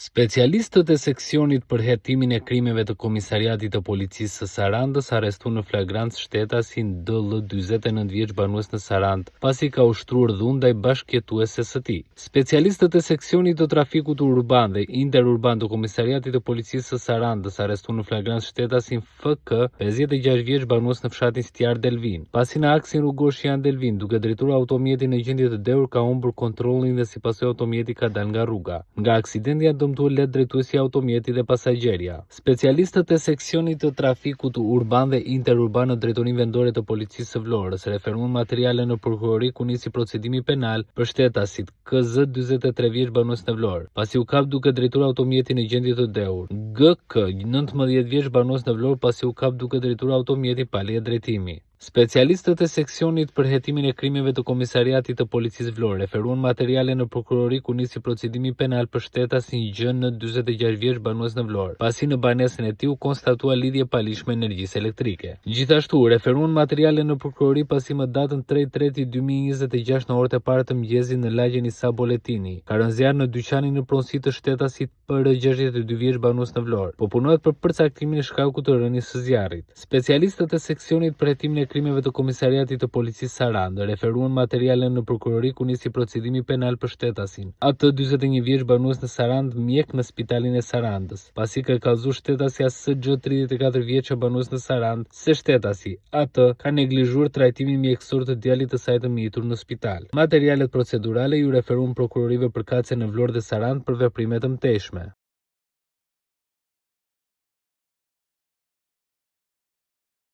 Specialistët e seksionit për hetimin e krimeve të Komisariatit të Policisë së Sarandës arrestuan në flagrancë shtetasin DL 49 vjeç banues në Sarandë, pasi ka ushtruar dhunë ndaj bashkëjetueses së tij. Specialistët e seksionit të trafikut urban dhe interurban të Komisariatit të Policisë së Sarandës arrestuan në flagrancë shtetasin FK 56 vjeç banues në fshatin Stjar Delvin, pasi në aksin rrugosh Jan Delvin, duke drejtuar automjetin në gjendje të dehur, ka humbur kontrollin dhe si pasojë automjeti ka dalë nga rruga. Nga aksidenti janë dëmtuar lehtë drejtuesi i automjetit dhe pasagjerja. Specialistët e seksionit të trafikut urban dhe interurban në Drejtorinë Vendore të Policisë së Vlorës referuan materiale në prokurori ku nisi procedimi penal për shtetasit KZ 43 vjeç banues në Vlorë, pasi u kap duke drejtuar automjetin në gjendje të dehur. GK 19 vjeç banues në Vlorë, pasi u kap duke drejtuar automjetin pa leje drejtimi. Specialistët e seksionit për hetimin e krimeve të Komisariatit të Policisë Vlorë referuan materiale në prokurori ku nisi procedimi penal për shtetasin GN 46 vjeç banues në Vlorë, pasi në banesën e tij u konstatua lidhje palishme energjisë elektrike. Gjithashtu referuan materiale në prokurori pasi më datën 3/3/2026 në orët e para të mëngjesit në lagjen Isa Boletini ka rënë zjarr në dyqanin në pronësi të shtetasit PR 62 vjeç banues në Vlorë. Po punohet për përcaktimin e shkakut të rënies së zjarrit. Specialistët e seksionit për hetimin e krimeve të Komisariatit të Policisë Sarandë referuan materiale në prokurori ku nisi procedimi penal për shtetasin AT 41 vjeç banues në Sarandë, mjek në Spitalin e Sarandës, pasi ka kallzuar shtetasi SG 34 vjeç banues në Sarandë se shtetasi AT ka neglizhuar trajtimin mjekësor të djalit të saj të mbijetur në spital. Materialet procedurale ju referuan prokurorive përkatëse në Vlorë dhe Sarandë për veprime të mëtejshme.